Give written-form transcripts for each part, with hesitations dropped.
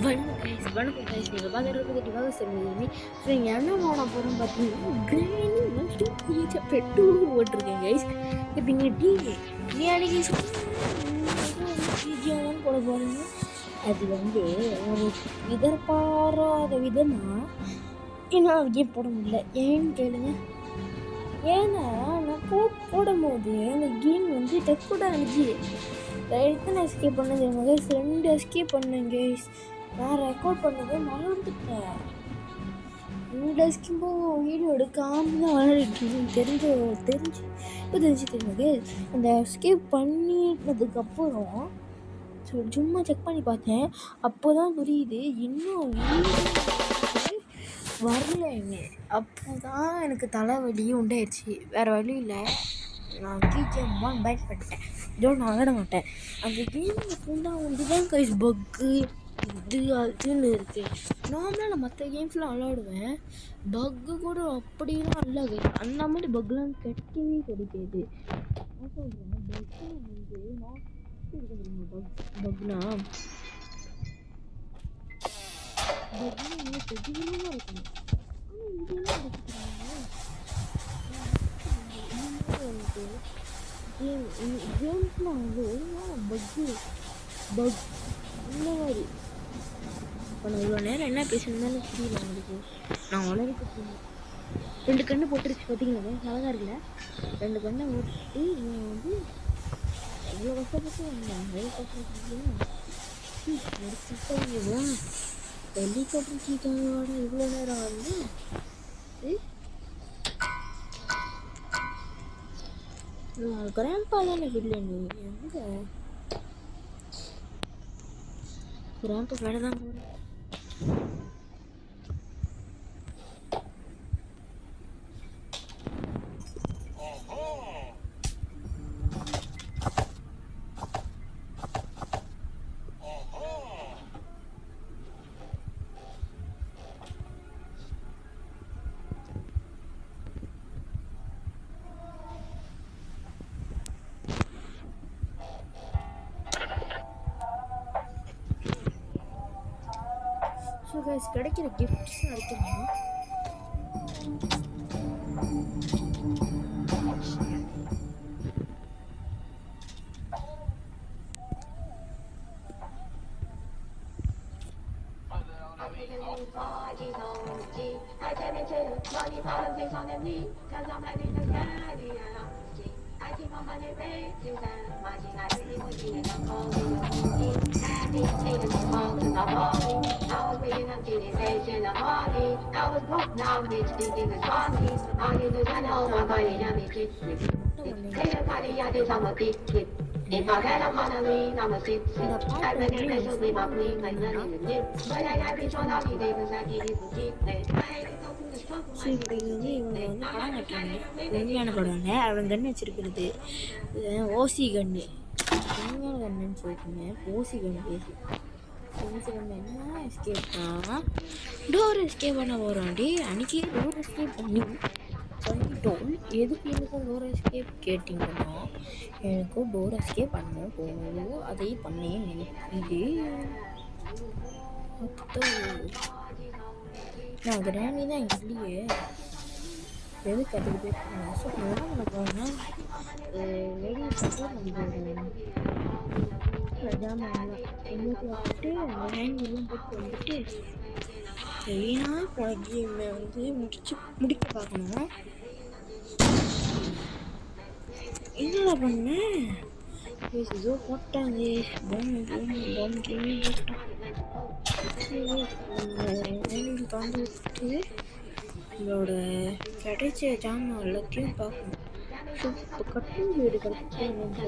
வணக்கம் கைஸ் நீங்கள் பார்க்குறது டிவாக சொல்லுவீங்க. ஸோ இங்கே என்ன பண்ண போகிறோம் பார்த்தீங்கன்னா கிராணி மல்டி பெட்ரோல் ஓட்டிருக்கேன் கைஸ். இப்போ இங்கே பிரியாணிக்கு பிஜிஎம் போட போகிறேங்க. அது வந்து ஒரு எதிர்பாராத விதமாக என்னால் கேம் போட முடியல. ஏன்னு கேளுங்க. ஏன்னா நான் போடும் போது அந்த கேம் வந்து டெக்கூட அனுப்பிச்சு எத்தனை எஸ்கேப் பண்ணது கைஸ், 2 எஸ்கேப் பண்ணேன் கைஸ். நான் ரெக்கார்ட் பண்ணதை மறந்துட்டேன். 2 எஸ்கேப்பும் வீடியோ எடுக்காமல் தான் விளையாடிட்டு தெரிஞ்சு இப்போ தெரிஞ்சுக்கோங்க கைஸ். அந்த எஸ்கேப் பண்ணிட்டதுக்கப்புறம் சும்மா செக் பண்ணி பார்த்தேன். அப்போ தான் புரியுது இன்னும் வரலைங்க. அப்போ தான் எனக்கு தலைவலி உண்டாயிடுச்சு. வேறு வழி இல்லை, நான் பிஜிஎம் பயன்பட்டேன். இதோடு நான் விளாட மாட்டேன். அந்த கேமில் ஃபுல்லாக வந்து தான் கைஸ் பக்கு இது அதுன்னு இருக்குது. நார்மலாக நான் மற்ற கேம்ஸ்லாம் விளாடுவேன். பக்கு கூட அப்படிலாம் இல்லை கைஸ். அந்த மாதிரி பக்லாம் கிடைக்கவே கிடைக்காது. நான் சொல்கிறேன் பக்கு வந்து நான் பக்னா தெளிவாக இருக்கணும். ஆனால் இதெல்லாம் எனக்கு கேம்ஸ்லாம் வந்து பக் இந்த மாதிரி. இப்போ நான் இவ்வளோ நேரம் என்ன பேசுனதாலும் புரியல உங்களுக்கு. நான் வளர்க்க 2 கண்ணு போட்டுருச்சு பார்த்தீங்களா, அழகாக இருக்குல்ல. 2 கண்ணை போட்டு இவன் வந்து எவ்வளோ கஷ்டப்பட்டு வந்தேன். ஹெலிகாப்டர் சீக்காவோட இவ்வளோ நேரம் வந்து கிராம்பா தானே வில்லன். எங்க கிராம்பா வேலை தான் போகிறேன். ஸோ கைஸ் கிடைக்கிற கிஃப்ட்ஸ் அடிக்கிறாங்க. உண்மையான படம் இல்லை, அவன் கன்று வச்சிருக்கிறது ஓசி கன்று. உண்மையான கண்ணுன்னு சொல்லிட்டுங்க ஓசி கன்று பேசி ஓசி கண்ணு என்ன எஸ்கேப்னா டோர் எஸ்கேப் பண்ண போகிறோண்டி. அன்றைக்கி டோர் எஸ்கேப் பண்ணிட்டோம். எதுக்கு எனக்கும் டோர் எஸ்கேப் கேட்டிங்கன்னா எனக்கும் டோர் எஸ்கேப் பண்ண போகணும். அதையும் பண்ணேன் இது. அப்போ நான் கிராணி தான் இல்லையே, எதுக்கு அதுக்கு போய் ஸோ நான் என்ன பண்ண போகிறேன்னா ஜாமான் எங்களுக்கு வந்துட்டு ஹேண்ட்லாம் போட்டு வந்துட்டு வீணாக போன கேமை வந்து முடிக்க பார்க்கணும். என்னடா பண்ணேன் ஏதோ போட்டாங்க பாம் கேமே போட்டான். தாண்டி விட்டு இதோட கிடைச்ச ஜாமான் எல்லாத்தையும் பார்க்கணும். ஸோ இப்போ கட்டும் வீடு கிடச்சி என்னன்னா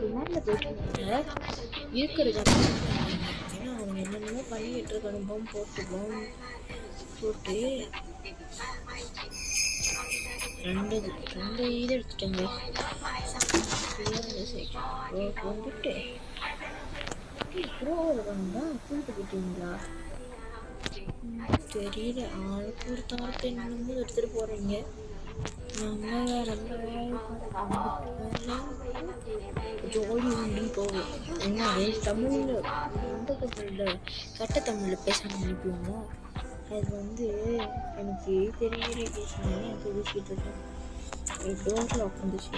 ரிமாண்டில் போயிட்டு இருக்கிற ஜாமான் ஏன்னா அவங்க என்னென்னமோ பண்ணிக்கிட்டு இருக்கணும். பாம் போட்டு 2 இது எடுத்துட்டாங்க. வந்துட்டு வந்தா கூப்பிட்டு போட்டீங்களா தெரியல. ஆளுக்கு ஒரு தாரத்தை என்னமோ எடுத்துகிட்டு போகிறீங்க. ஜோடி உண்டு போகும். என்ன தமிழில் எந்த தமிழில் கட்ட தமிழில் பேசாமல் அனுப்புவாங்க. அது வந்து எனக்கு தெரியல பேசினாங்க. எனக்கு பேசிட்டு இருக்கேன். டோரில் உட்காந்துச்சு.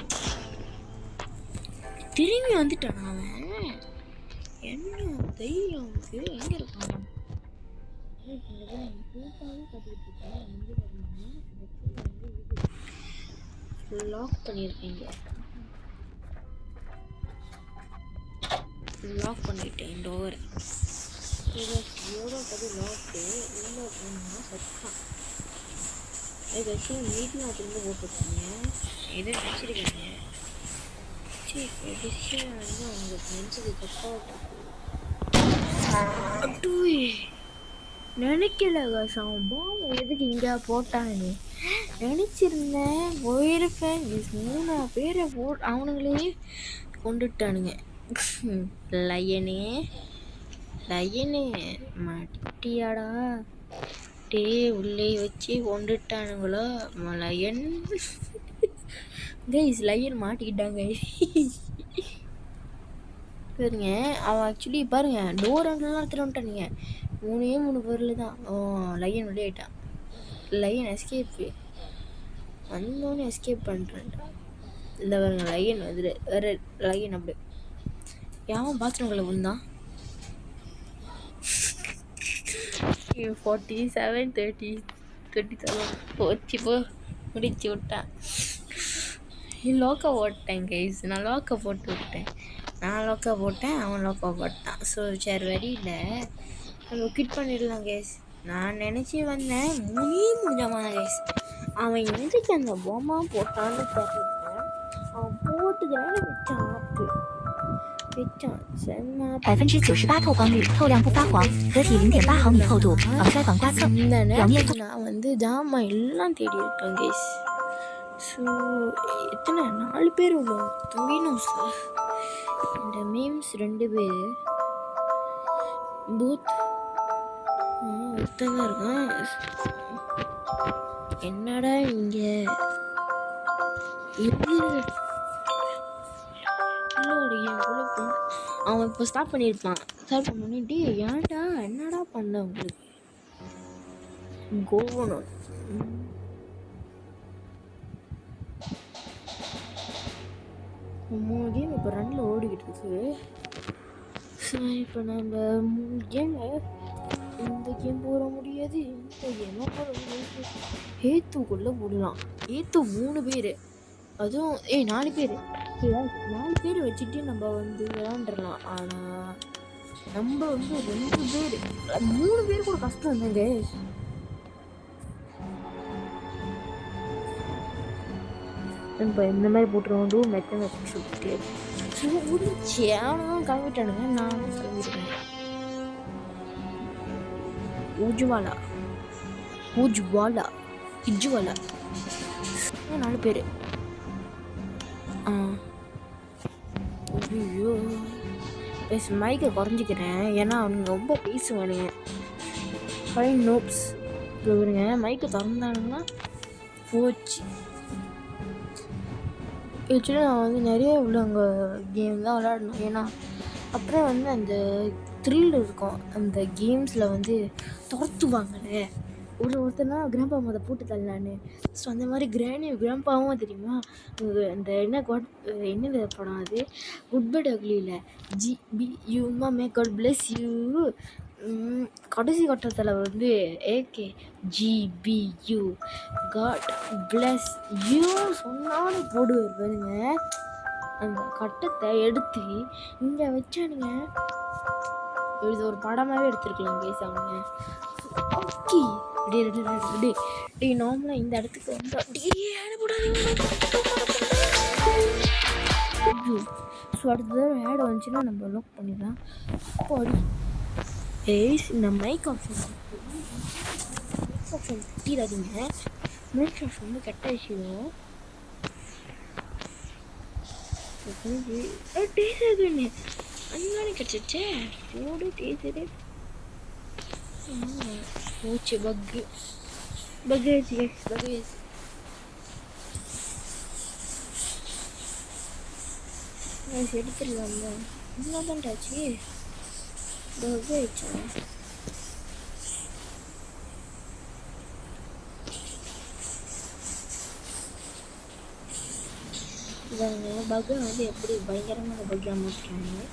திரும்பி வந்துட்டான் அவன். என்ன தைரியம் அவனுக்கு? எங்கே இருக்கான்? லாக் பண்ணியிருக்கீங்க. லாக் பண்ணிட்டேன் டோரை. எவ்வளோ கதை லாக்கு உள்ளே போனோம்னா சத்தான் ஏதாச்சும் மீட்லாம் திரும்ப போட்டுருக்காங்க. எதை நினச்சிருக்காங்க? சரி விஷயம் வந்து அவங்களுக்கு நினச்சது தப்பாக அப்படி நினைக்கல. அவன் பாம்பு எதுக்கு இங்கே போட்டான்னு நினச்சிருந்தேன். போயிருப்பேன். 3 பேரை அவனுங்களே கொண்டுட்டானுங்க. லயனே மாட்டியாடா டே உள்ளே வச்சு கொண்டுட்டானுங்களோ லயன். கைஸ் லயன் மாட்டிக்கிட்டாங்க. பாருங்க அவன் ஆக்சுவலி பாருங்க டோர் அங்கெல்லாம் எடுத்துகிட்டு வந்துட்டானுங்க. 3 பேரில் தான் லயன் வெளியே ஆயிட்டான். லயன் எஸ்கேப்பு வந்தோன்னு எஸ்கேப் பண்ணுறேன். இல்லை பாருங்க லயன் வந்து வேறு லயன் அப்படி யாவும் பாத்ரூம்களை வந்தான். 47 37 போச்சு போ முடிச்சு விட்டான். லோக்கா போட்டேன் கைஸ். நான் லோக்கா போட்டு விட்டேன். அவன் லோக்கா போட்டான். ஸோ சரி வரியில் நம்ம கிட் பண்ணிடலாம் கைஸ். நான் நினச்சி வந்தேன் முடிஞ்சாமான கைஸ். அவன் எதுக்கு அந்த பொம்மா போட்டான்னு தெரியல. அவன் போட்டுக்கிறான்னு வச்சான். ஆப்பு வச்சான். 98%透光率，透亮不发黄，壳体0.8毫米厚度，防摔防刮蹭，表面。நான் வந்து ஜாமான் எல்லாம் தேடி இருக்கேன் கைஸ். ஸோ எத்தனை 4 பேர் உள்ளோம். தம்பினும் சார் இந்த மீம்ஸ் 2 பேர் பூத் ஒருத்தங்க இருக்கான். என்னடா இங்கே அவன் இப்போ ஸ்டார்ட் பண்ணியிருப்பான். ஸ்டார்ட் பண்ணிட்டு ஏன்டா என்னடா பண்ண உங்களுக்கு கோவணும். கேம் இப்போ ரன்னில் ஓடிக்கிட்டு இருக்கு. ஸோ இப்போ நம்ம இந்த கேம் போட முடியாது. இந்த கேமாக போட முடியாது. ஏத்துக்குள்ளே போடலாம். ஏத்து 3 பேர் அதுவும் 4 பேர் 4 பேர் வச்சுட்டு நம்ம வந்து விளாண்டுடலாம். ஆனால் நம்ம வந்து 2 பேர் 3 பேர் கூட கஷ்டம் இல்லைங்க. இப்போ இந்த மாதிரி போட்டுருவோம். மெத்தனை சுட்டு முடிச்சு அவனும் கிளம்பிட்டானுங்க. நானும் கிளம்பிட்டேன். உஜ்வாலா 4 பேர். ஐயோ மைக்கை குறைஞ்சிக்கிறேன். ஏன்னா அவனுங்க ரொம்ப பேசுவானுங்க. ஃபைன் நோப்ஸ் பாருங்க. மைக்கை திறந்தானுங்கன்னா போச்சு. ஆக்சுவலி நான் வந்து நிறைய உள்ளவங்க கேம் தான் விளையாடணும். ஏன்னா அப்புறம் வந்து அந்த த்ரில் இருக்கும். அந்த கேம்ஸில் வந்து துரத்துவாங்கல்ல. ஒருத்தனா கிராம்பா அதை போட்டு தரலான்னு. ஸோ அந்த மாதிரி கிராம்பாவும் தெரியுமா அந்த என்னது படம் அது குட் பட் அக்லியில் GBU may God bless you. கடைசி கட்டத்தில் வந்து AK GBU God bless you சொன்னான்னு போடுவார் பாருங்க. அந்த கட்டத்தை எடுத்து இங்கே வச்சானுங்க. இது ஒரு படமாகவே எடுத்துருக்கலாம் கேஸ் அவங்க. ஓகே டே நார்மலாக இந்த இடத்துக்கு வந்து ஸோ அடுத்த தடவை ஆட் வந்துச்சுன்னா நம்ம லாக் பண்ணிடலாம். அப்படி இந்த மைக் ஆப்ஷன் திட்டாதீங்க. மைக் ஆப்ஷன் வந்து கெட்ட விஷயம். டேசர்னு அங்கே கிடச்சிச்சே போடு டேசரு. போச்சு பக்கு ஆச்சு. எடுத்துடலாம்ல. என்ன தான்டாச்சு பக் ஆயிடுச்சா? இவங்க பக்கை வந்து எப்படி பயங்கரமான பக்காக மாட்டுறாங்க.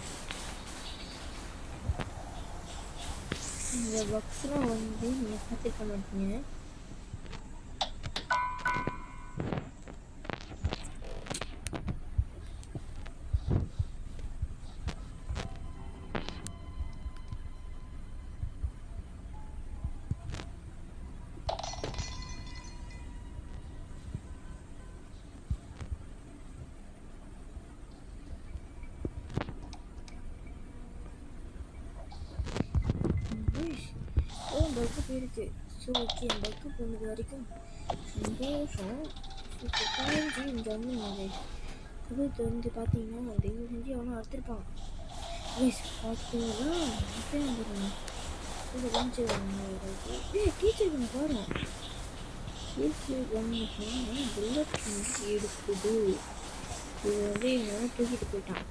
இந்த பக்ஸ்லாம் வந்து நீங்கள் பார்த்துருக்க மாட்டீங்க. பக்கு போயிருக்கு. ஸோ ஓகே, பக்கு போனது வரைக்கும் சந்தோஷம். இப்போ காலேஜ் இங்கே வந்து குரூப் வந்து பார்த்தீங்கன்னா தயவு செஞ்சு அவனும் அறுத்துருப்பான். பார்த்தீங்கன்னா அப்படியே வந்துடுவாங்க. இது டீச்சர் பண்ண பாருங்க. டீச்சர் பண்ண புல்லட் எடுக்குது. இது வந்து எங்களை தூக்கிட்டு போயிட்டான்.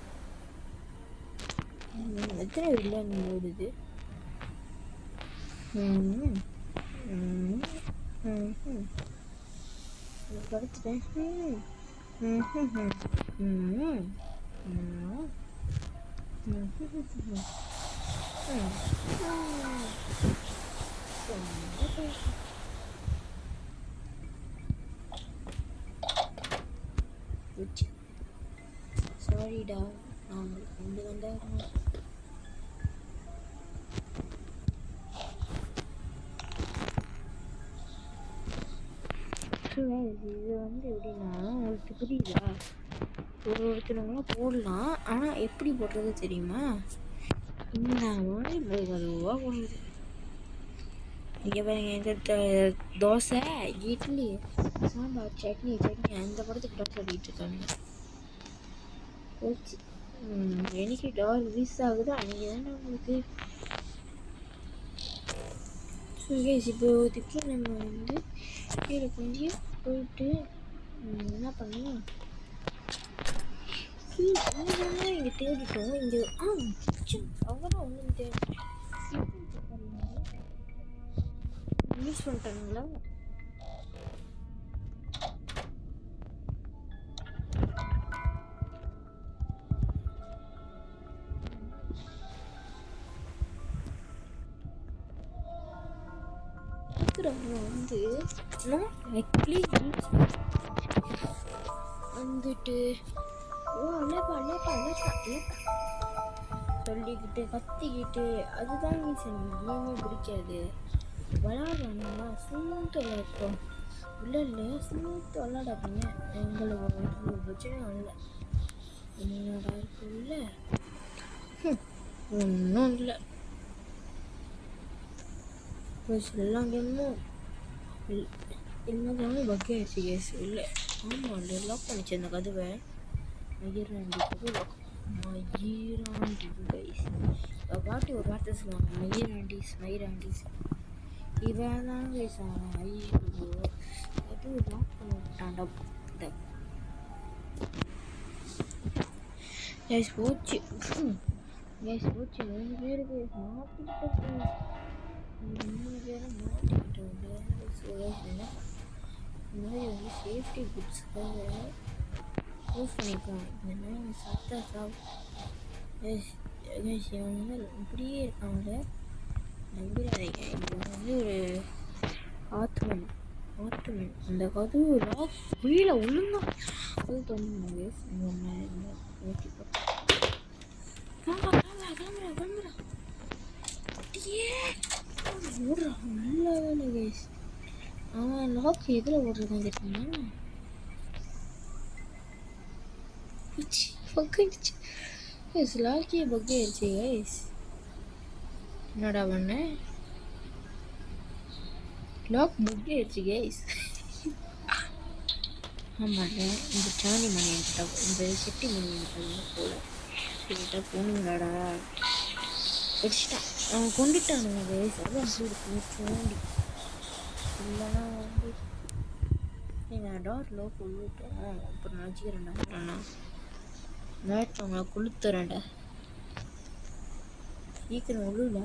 எத்தனை இல்லைன்னு ஓடுது. படுத்துட்டேன். சாரிடா, நான் உங்களுக்கு கொண்டு வந்தாருமா. இது வந்து எப்படின்னா உங்களுக்கு புரியுதா? ஒருத்தவங்களாம் போடலாம், ஆனால் எப்படி போடுறது தெரியுமா? இந்த மாதிரி மெதுவாக போடுறது. இங்கே பாருங்க, எங்கள் தோசை, இட்லி, சாம்பார், சட்னி அந்த படத்துக்கு தான் சொல்லிட்டு இருக்காங்க. ஓகே, எனக்கு டால் ரிலீஸ் ஆகுது அன்றைக்கி தானே உங்களுக்கு. இப்போ இதுக்கு நம்ம வந்து கீழே கொஞ்சம் போயிட்டு என்ன பண்ணலாம்? இங்கே தேடிட்டோம். இங்கே கிச்சன் அவ்வளோ ஒன்று யூஸ் பண்ணிட்டானுங்களா? வந்து வந்துட்டு சொல்லிக்கிட்டு கத்திக்கிட்டு அதுதான் கேமே பிடிக்காது. விளாடுறாங்களா ஸ்மூத்து விளாட்றோம். இல்லை ஸ்மூத்து விளாடாதீங்க. எங்களுக்கு ஒரு பிரச்சனையும் இல்லை. என்னடா இருக்குல்ல, ஒன்றும் இல்லை. எல்லாம் கேமும் எல்லா கேமும் பக்கே ஆயிடுச்சு கேஸ். இல்லை ஆமாம், இல்லை லாக் பண்ணிச்சு அந்த கதவை. மயிராண்டி கதவை லாக். மயிராண்டி கைஸ் பாட்டி ஒரு வார்த்தை சொல்லுவாங்க, மயிராண்டிஸ். இவன் தான் கைஸ். ஐயோ, அது லாக் பண்ண விட்டான்டா. கேஸ் போச்சு. 3 பேருக்கு மாட்டிக்கிட்டோம். 3 பேரும் மாட்டிக்கிட்டோம். இந்த மாதிரி வந்து சேஃப்டி குட்ஸ்க்காக யூஸ் பண்ணிக்கலாம். இல்லைன்னா சத்தா சாப் வந்து இப்படியே இருக்காங்க. நம்பிடாதீங்க. இது வந்து ஒரு ஆத்மன். அந்த கதவு லாக் கீழே ஒழுங்கா அது தோணுங்க. கேமரா நல்லா தானே கேஸ். அவன் லாக் எதில் ஓடுறதான் தெரியுமா? பக்காயிடுச்சு கைஸ். லாக்கே பக்காயிடுச்சு கைஸ். என்னடா பண்ண? லாக் பக்காயிடுச்சு கைஸ். ஆமாங்க, இந்த சாணி மணி என்கிட்ட, இந்த செட்டி மணி என்கிட்ட போல கிட்ட போனீங்களாடா வச்சுட்டான். அவன் கொண்டுட்டானுங்க கைஸ். அது அப்படி இருக்கு தோண்டி. இல்லைன்னா வந்து நீங்கள் டார் லோ போட்டோம். அப்புறம் நினச்சிக்கிறேன்டா. நைட் அவங்கள கொளுத்துறேன்டா. சீக்கிரம் விழுல.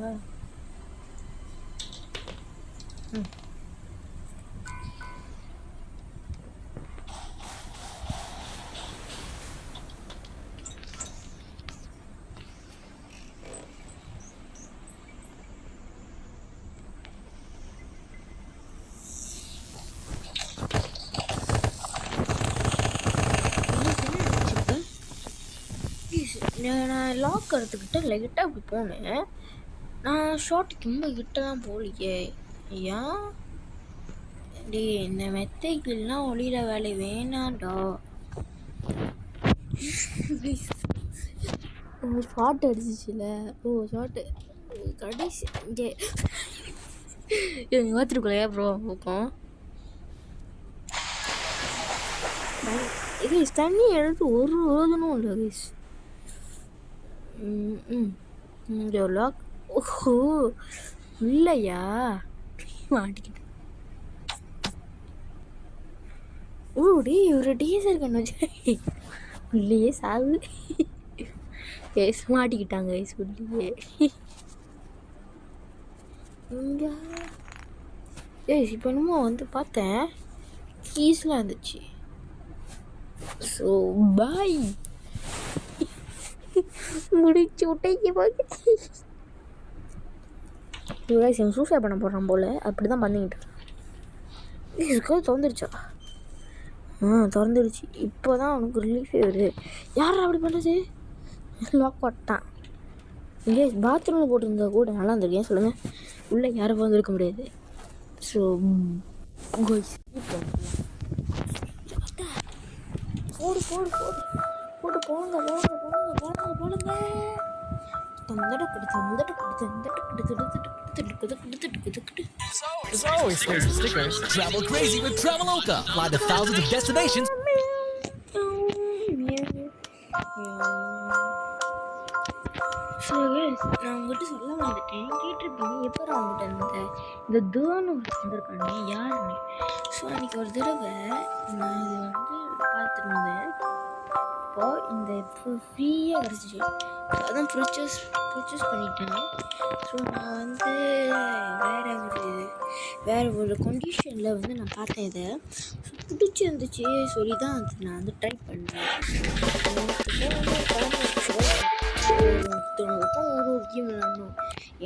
நான் லாக் எடுத்துக்கிட்ட லைட்டாக அப்படி போனேன். நான் ஷார்ட்டுக்கு ரொம்ப கிட்ட தான் போகலையே. ஏன் டே இந்த மெத்தைக்கெல்லாம் ஒளியில வேலை வேணாண்டா. ஷார்ட் அடிச்சிச்சுல. ஷார்ட்டு கடைசி இங்கே பார்த்துருக்குள்ளையா ப்ரோ பக்கம் இது தண்ணி எடுத்து ஒரு ரோதனும் இல்லை கைஸ். இங்கே லாக். ஓஹோ இல்லையா மாட்டிக்கிட்டேன். டே ஒரு டீசர் கண்ணு வச்சு உள்ளே சாவு. கேஸ் மாட்டிக்கிட்டாங்க கைஸ் உள்ளே. இங்கே இப்போ என்னமோ பார்த்தேன் கீஸ்லாம் இருந்துச்சு. ஸோ பாய் முடிச்சு விட்டே பார்க்க சூசைட் பண்ண போடுறான் போல். அப்படி தான் பண்ணிக்கிட்டு இருக்கேன். திறந்துருச்சா? திறந்துருச்சு. இப்போ தான் அவனுக்கு ரிலீஃபே வருது. யார் அப்படி பண்ணுறது? லாக் போட்டான். இங்கே பாத்ரூமில் போட்டிருந்தா கூட நல்லா இருந்திருக்கேன். சொல்லுங்கள், உள்ளே யாரும் வந்துருக்க முடியாது. ஸோ போடு போடு போடு போட்டு போடுங்க போடுங்க போடுங்க போடுங்க போடுங்க. There's always space for stickers. Travel crazy with Traveloka. Fly to thousands of destinations. நான் உங்ககிட்ட சொல்ல வந்துட்டேன். கேட்டிருப்பீங்க எப்போ அவங்ககிட்ட இந்த தூன்னு வந்திருக்கானே யாருன்னு. ஸோ அன்றைக்கி ஒரு தடவை நான் இது பார்த்துருந்தேன். இப்போது இந்த ஃப்ரீயாக கிடச்சிச்சு. அதான் ப்ரொச்சூஸ் பண்ணிட்டேன். ஸோ நான் வேறு ஒரு கண்டிஷனில் நான் பார்த்தேன். இதை பிடிச்சிருந்துச்சு சொல்லி தான் நான் ட்ரை பண்ணேன். ஒரு கேம் விளாடணும்.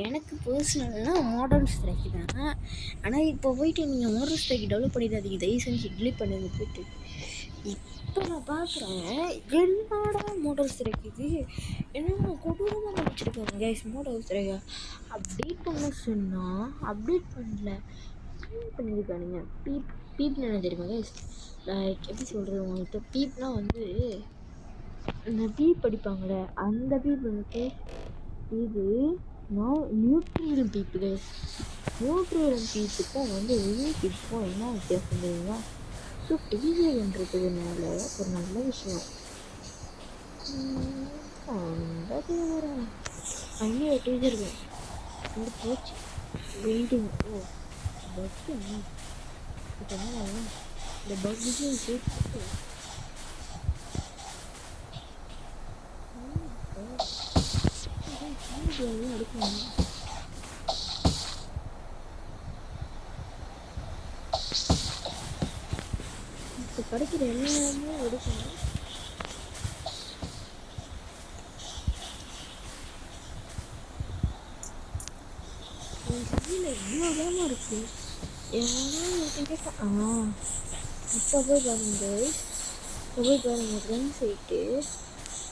எனக்கு பர்சனல்னால் மாடர்ன் ஸ்ட்ரைக் தான். ஆனால் இப்போ போயிட்டு நீங்கள் மாடர்ன் ஸ்ட்ரைக் டெவலப் பண்ணிடாதீங்க, தயவு செஞ்சு டிலீட் பண்ணுங்க போய்ட்டு. இப்போ நான் பார்க்குறேன் என்னோட மாடர்ன் ஸ்ட்ரைக் இது என்ன கொடூரமாக வச்சுருக்காங்க கைஸ். மாடர்ன் ஸ்ட்ரைக்கை அப்டேட் பண்ண சொன்னால் அப்டேட் பண்ணல, பண்ணியிருக்கானுங்க. பீப்னு என்ன தெரியுமா கைஸ்? லைக் எப்படி சொல்கிறது உங்கள்கிட்ட? பீப்னால் இந்த பீப் படிப்பாங்களே அந்த பீப் இது நியூட்ரியல் பீப்பு கைஸ். நியூட்ரியல் பீப்புக்கும் பீப்புக்கும் என்ன வித்தியாசம் தெரியுமா? ஸோ டீசர்ன்றதுனால ஒரு நல்ல விஷயம். ஐயோ டீசர் வந்து போச்சு வெயிட்டிங். பக்கு இப்போ என்ன இந்த பக்கு சேர்த்து எடுக்கணும். இப்போ கிடைக்கிற எல்லாமே எடுக்கணும். இவ்வளோ வேகமாக இருக்குது. இப்போ போய் பாருங்க ஃப்ரெண்ட் சைட்டு.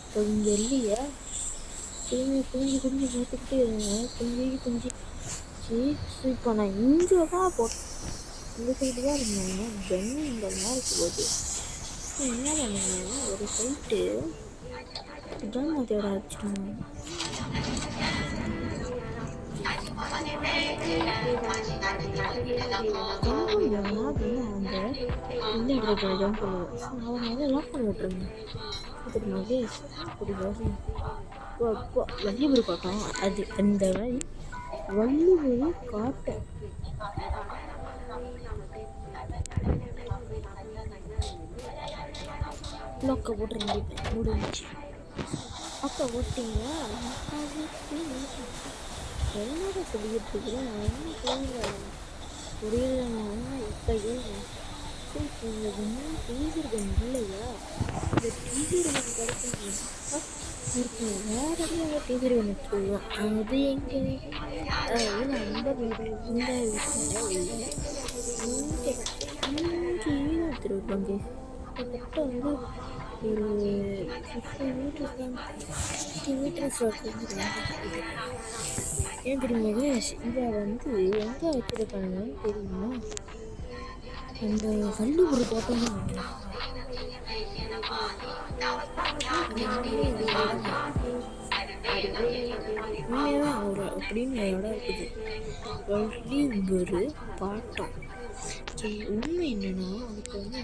இப்போ இங்கே இல்லையா? குஞ்சு பார்த்துக்கிட்டே இருங்க. குஞ்சு இப்போ நான் இங்கே தான் போட்டேன். இந்த சைடு தான் இருந்தேன். கன்னு இந்த மாதிரி இருக்கும்போது என்ன பண்ணுங்க, ஒரு சைட்டு கன் தேட ஆரம்பிச்சிடுவாங்க. அந்த இடத்துல ஜம்ப் பண்ணுவேன். அவங்க லாக் பண்ணி விட்டுருங்க. வள்ளிபுரி காட்டும். அது அந்த மாதிரி வள்ளிபுரி காட்டும். லாக்கை போட்டு முடிஞ்சிச்சு. அப்போ ஓட்டிங்களா என்னோட சொல்லிட்டு இருக்கிறேன் புரியலண்ணா இப்போ இப்போ உங்களுக்கு இன்னும் பேசியிருக்கேன் இல்லையா இந்த பேசியிருக்கேன் கிடைக்கும் வேறு எதாவது பேசியிருக்கேன் சொல்லுவோம் அது எங்கே அந்த வீடு இந்த வீட்டில் இல்லை இங்கே ஈரோடு கிட்டத்தட்ட வந்து ஒரு 50 மீட்டர்ஸ் ஏன் தெரியுமா இதை வந்து எங்கே வச்சுருக்காங்கன்னு தெரியுமா அந்த வள்ளிபுர தோட்டம் தான் உண்மையாக ஒரு அப்படின்னு இடம் இருக்குது வள்ளிபுர பாட்டம். உண்மை என்னன்னா அதுக்கு வந்து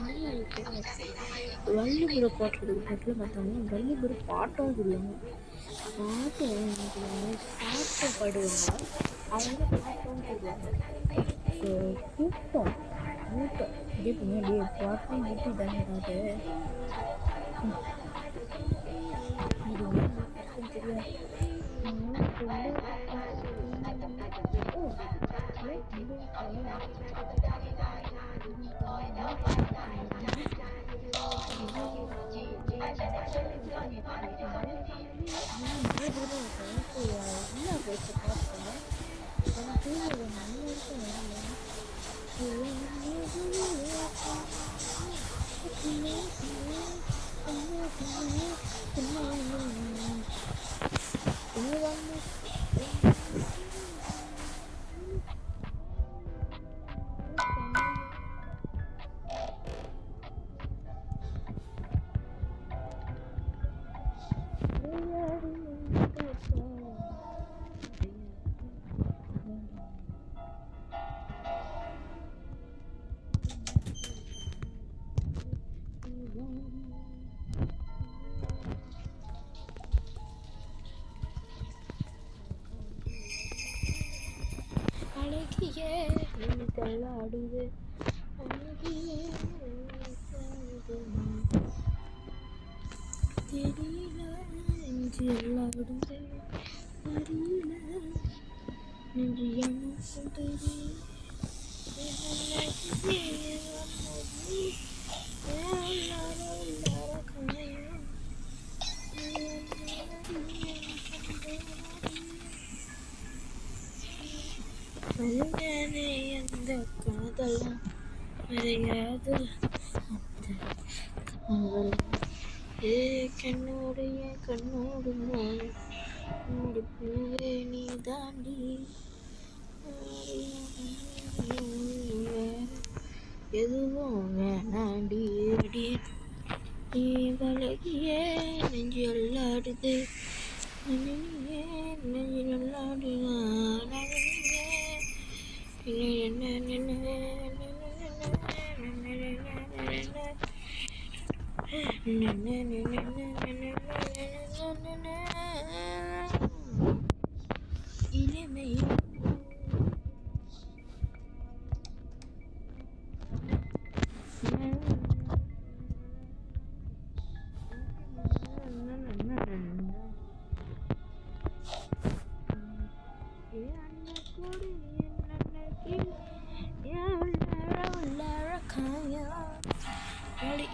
வள்ளிபுர கோட்டத்துக்கு பக்கத்தில் பார்த்தாங்கன்னா வள்ளிபுர பாட்டம் சொல்லுவாங்க. பாட்டம் எனக்கு பாட்டம் பாடுவாங்க அவங்க பாட்டம் சொல்லுவாங்க. ஸோ கூட்டம் அப்படியே பின்னாடி பாட்டம் ஊட்டிட்டாங்க அது தெரியாது. அழகிய தள்ளாடுது தெரியல நெஞ்சு எல்லாடுது தெரியல நெஞ்சு எனக்கு தெரியல அந்த காதலாம் வரையாது கண்ணோடைய கண்ணோடு மூடி பூவே நீ தாண்டி எதுவும் வேணாண்டி அடி நீ வழகிய நெஞ்சு எல்லாடுது நெஞ்சு எல்லாடுனா இளமை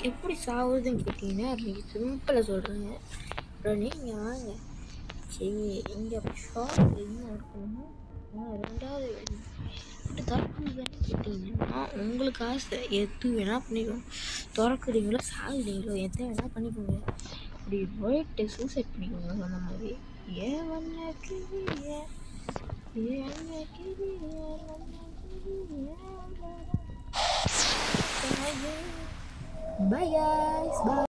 எப்படி சாகுதுன்னு கேட்டீங்கன்னா நீங்கள் சிம்பிளாக சொல்கிறேங்க. அப்புறம் நீங்கள் வாங்க சரி இங்கே ஷாப் என்ன இருக்கணுமோ ரெண்டாவது திறக்குதுன்னு கேட்டிங்கன்னா உங்களுக்கு ஆசை எது வேணால் பண்ணிக்கணும். திறக்குறீங்களோ சாகுறீங்களோ எதை வேணால் பண்ணிக்கோங்க. அப்படி போயிட்டு சூசைட் பண்ணிக்கோங்க. சொன்ன மாதிரி ஏன் வந்த கிளியே Bye guys, bye.